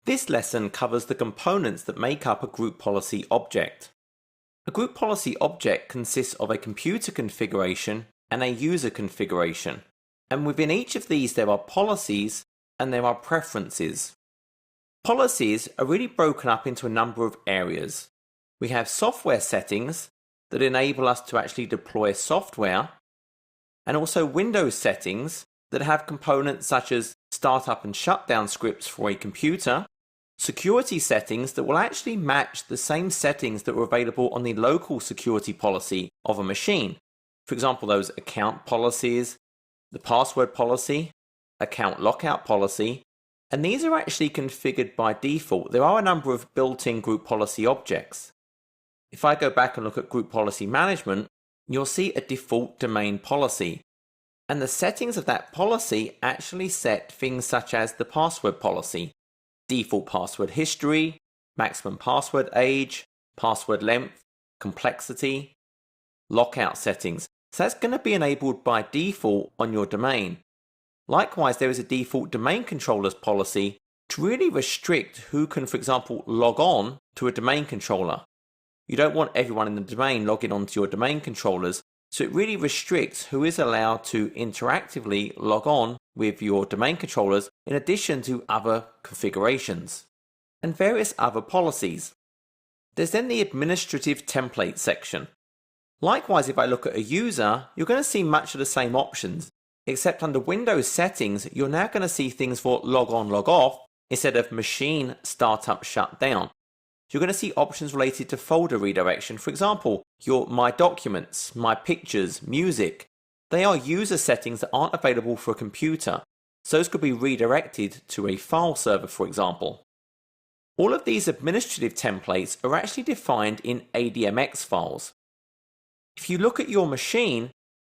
This lesson covers the components that make up a group policy object. A group policy object consists of a computer configuration and a user configuration, and within each of these there are policies and there are preferences. Policies are really broken up into a number of areas. We have software settings that enable us to actually deploy software, and also Windows settings that have components such as startup and shutdown scripts for a computer, security settings that will actually match the same settings that were available on the local security policy of a machine. For example, those account policies, the password policy, account lockout policy, and these are actually configured by default. There are a number of built-in group policy objects. If I go back and look at group policy management, you'll see a default domain policy. And the settings of that policy actually set things such as the password policy, default password history, maximum password age, password length, complexity, lockout settings. So that's going to be enabled by default on your domain. Likewise, there is a default domain controllers policy to really restrict who can, for example, log on to a domain controller. You don't want everyone in the domain logging onto your domain controllers, so it really restricts who is allowed to interactively log on with your domain controllers in addition to other configurations and various other policies. There's then the administrative template section. Likewise, if I look at a user, you're going to see much of the same options, except under Windows settings, you're now going to see things for log on, log off instead of machine startup, shutdown. You're going to see options related to folder redirection. For example, your My Documents, My Pictures, Music. They are user settings that aren't available for a computer, so those could be redirected to a file server, for example. All of these administrative templates are actually defined in ADMX files. If you look at your machine,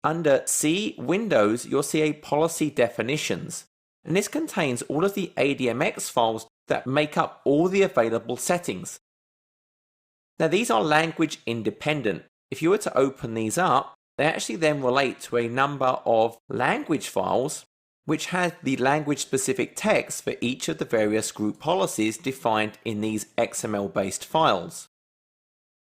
under C, Windows, you'll see a Policy Definitions, and this contains all of the ADMX files that make up all the available settings. Now these are language independent. If you were to open these up, they actually then relate to a number of language files which have the language specific text for each of the various group policies defined in these XML based files.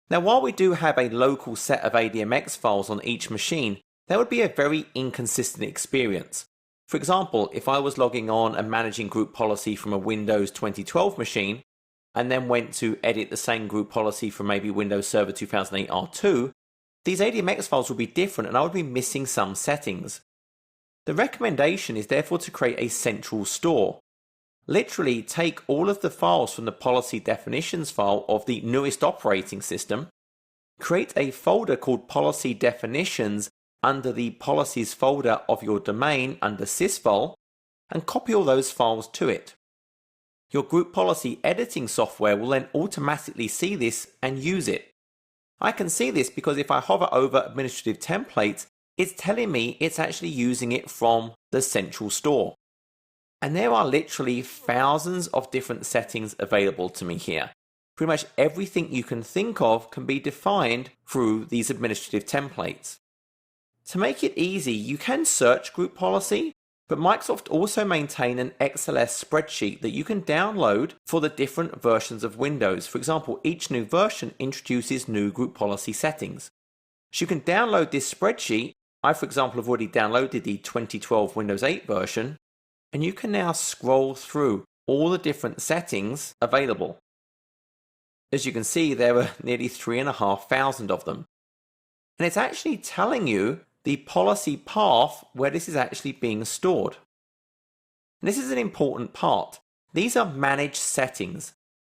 Now while we do have a local set of ADMX files on each machine, that would be a very inconsistent experience. For example, if I was logging on and managing group policy from a Windows 2012 machine, and then went to edit the same group policy from maybe Windows Server 2008 R2, these ADMX files would be different and I would be missing some settings. The recommendation is therefore to create a central store. Literally take all of the files from the policy definitions file of the newest operating system, create a folder called policy definitions under the policies folder of your domain under sysvol, and copy all those files to it. Your group policy editing software will then automatically see this and use it. I can see this because if I hover over administrative templates, it's telling me it's actually using it from the central store. And there are literally thousands of different settings available to me here. Pretty much everything you can think of can be defined through these administrative templates. To make it easy, you can search group policy, but Microsoft also maintain an XLS spreadsheet that you can download for the different versions of Windows. For example, each new version introduces new group policy settings. So you can download this spreadsheet. I, for example, have already downloaded the 2012 Windows 8 version, and you can now scroll through all the different settings available. As you can see, there are nearly 3,500 of them. And it's actually telling you the policy path where this is actually being stored. And this is an important part. These are managed settings.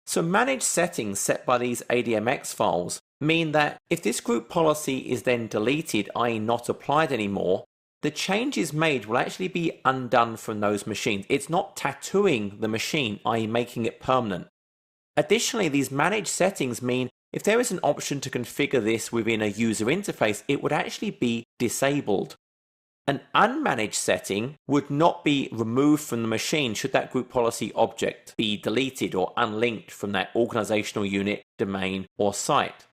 So managed settings set by these ADMX files mean that if this group policy is then deleted, i.e. not applied anymore, the changes made will actually be undone from those machines. It's not tattooing the machine, i.e. making it permanent. Additionally, these managed settings mean if there is an option to configure this within a user interface, it would actually be disabled. An unmanaged setting would not be removed from the machine should that group policy object be deleted or unlinked from that organizational unit, domain, or site.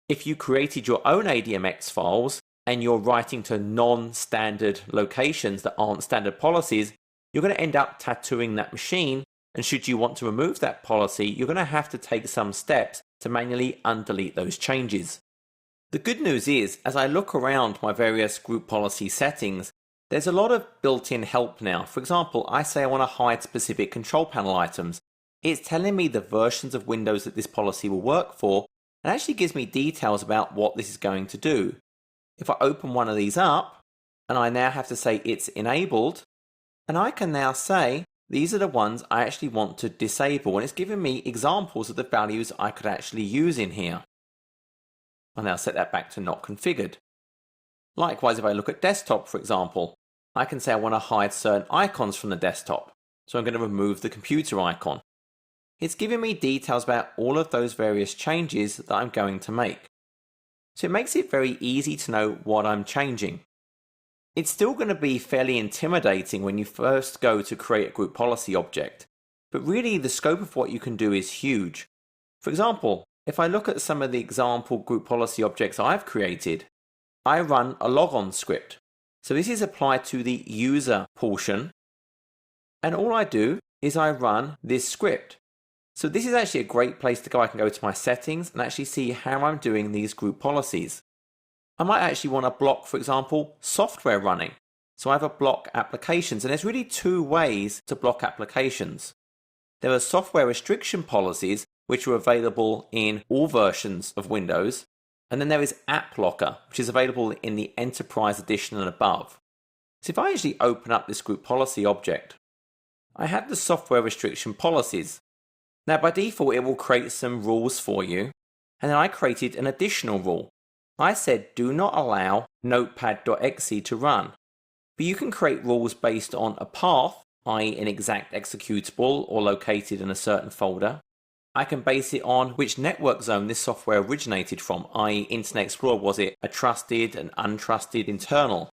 If you created your own ADMX files and you're writing to non-standard locations that aren't standard policies, you're going to end up tattooing that machine And should you want to remove that policy, you're going to have to take some steps to manually undelete those changes. The good news is, as I look around my various group policy settings, there's a lot of built-in help now. For example, I say I want to hide specific control panel items. It's telling me the versions of Windows that this policy will work for, and actually gives me details about what this is going to do. If I open one of these up, and I now have to say it's enabled, and I can now say these are the ones I actually want to disable, and it's giving me examples of the values I could actually use in here. I'll now set that back to not configured. Likewise, if I look at desktop, for example, I can say I want to hide certain icons from the desktop, so I'm going to remove the computer icon. It's giving me details about all of those various changes that I'm going to make. So it makes it very easy to know what I'm changing. It's still going to be fairly intimidating when you first go to create a group policy object, but really the scope of what you can do is huge. For example, if I look at some of the example group policy objects I've created, I run a logon script. So this is applied to the user portion, and all I do is I run this script. So this is actually a great place to go. I can go to my settings and actually see how I'm doing these group policies. I might actually want to block, for example, software running. So I have a block applications, and there's really two ways to block applications. There are software restriction policies, which are available in all versions of Windows, and then there is App Locker, which is available in the Enterprise Edition and above. So if I actually open up this group policy object, I have the software restriction policies. Now by default it will create some rules for you, and then I created an additional rule. I said do not allow notepad.exe to run, but you can create rules based on a path, i.e. an exact executable or located in a certain folder. I can base it on which network zone this software originated from, i.e. Internet Explorer, was it a trusted and untrusted internal?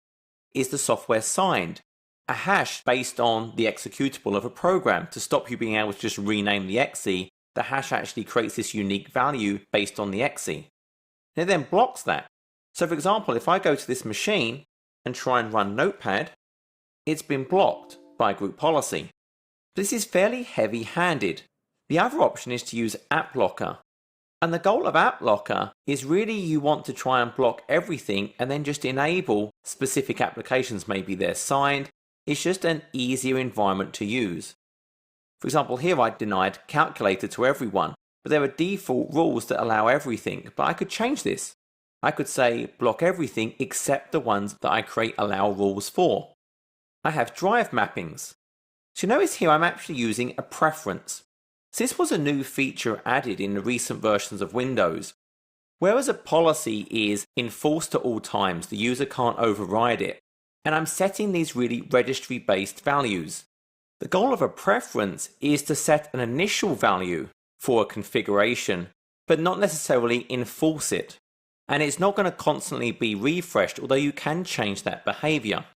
Is the software signed? A hash based on the executable of a program. To stop you being able to just rename the exe, the hash actually creates this unique value based on the exe. And it then blocks that. So for example, if I go to this machine and try and run Notepad, it's been blocked by group policy. This is fairly heavy-handed. The other option is to use App Locker. And the goal of App Locker is really you want to try and block everything and then just enable specific applications. Maybe they're signed. It's just an easier environment to use. For example, here I denied calculator to everyone, but there are default rules that allow everything. But I could change this. I could say block everything except the ones that I create allow rules for. I have drive mappings. So notice here I'm actually using a preference. So this was a new feature added in the recent versions of Windows. Whereas a policy is enforced at all times, the user can't override it. And I'm setting these really registry-based values. The goal of a preference is to set an initial value for a configuration, but not necessarily enforce it. And it's not going to constantly be refreshed, although you can change that behavior.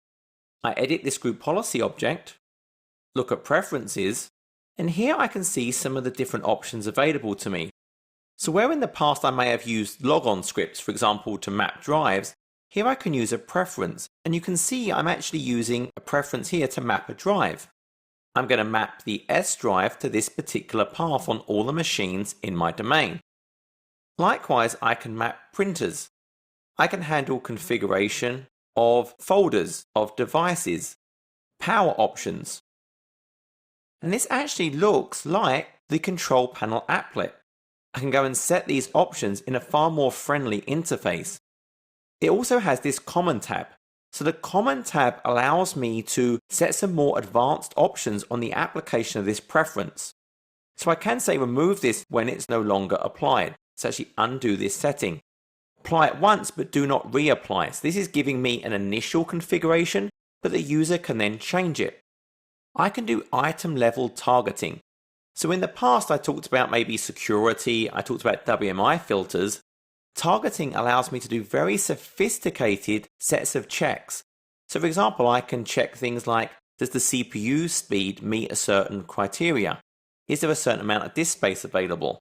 I edit this group policy object, look at preferences, and here I can see some of the different options available to me. So where in the past I may have used logon scripts, for example, to map drives, here I can use a preference, and you can see I'm actually using a preference here to map a drive. I'm going to map the S drive to this particular path on all the machines in my domain. Likewise, I can map printers. I can handle configuration of folders, of devices, power options. And this actually looks like the control panel applet. I can go and set these options in a far more friendly interface. It also has this common tab. So the common tab allows me to set some more advanced options on the application of this preference. So I can say remove this when it's no longer applied. So actually undo this setting. Apply it once but do not reapply. So this is giving me an initial configuration, but the user can then change it. I can do item level targeting. So in the past I talked about maybe security, I talked about WMI filters. Targeting allows me to do very sophisticated sets of checks. So for example, I can check things like, does the CPU speed meet a certain criteria? Is there a certain amount of disk space available?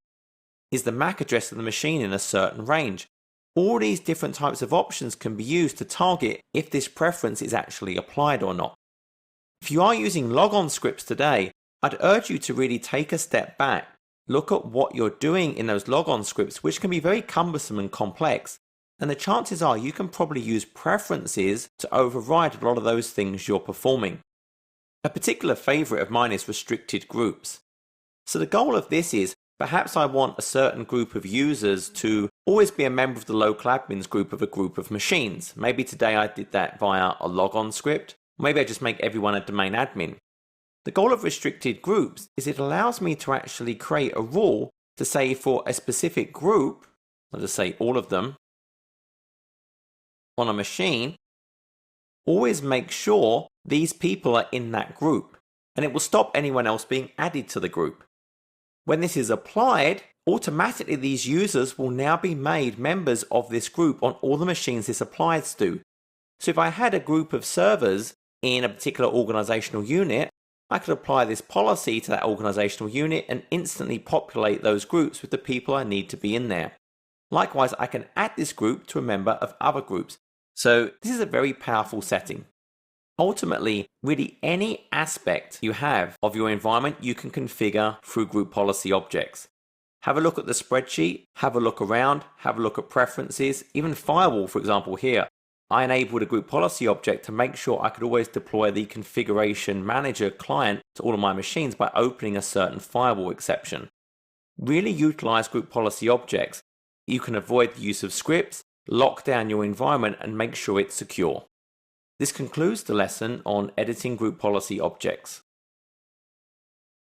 Is the MAC address of the machine in a certain range? All these different types of options can be used to target if this preference is actually applied or not. If you are using logon scripts today, I'd urge you to really take a step back, look at what you're doing in those logon scripts, which can be very cumbersome and complex, and the chances are you can probably use preferences to override a lot of those things you're performing. A particular favorite of mine is restricted groups. So the goal of this is, perhaps I want a certain group of users to always be a member of the local admins group of a group of machines. Maybe today I did that via a logon script. Maybe I just make everyone a domain admin. The goal of restricted groups is it allows me to actually create a rule to say for a specific group, I'll just say all of them, on a machine, always make sure these people are in that group, and it will stop anyone else being added to the group. When this is applied, automatically these users will now be made members of this group on all the machines this applies to. So if I had a group of servers in a particular organizational unit, I could apply this policy to that organizational unit and instantly populate those groups with the people I need to be in there. Likewise, I can add this group to a member of other groups. So this is a very powerful setting. Ultimately, really any aspect you have of your environment you can configure through group policy objects. Have a look at the spreadsheet, have a look around, have a look at preferences, even firewall, for example, here. I enabled a group policy object to make sure I could always deploy the configuration manager client to all of my machines by opening a certain firewall exception. Really utilize group policy objects. You can avoid the use of scripts, lock down your environment, and make sure it's secure. This concludes the lesson on editing group policy objects.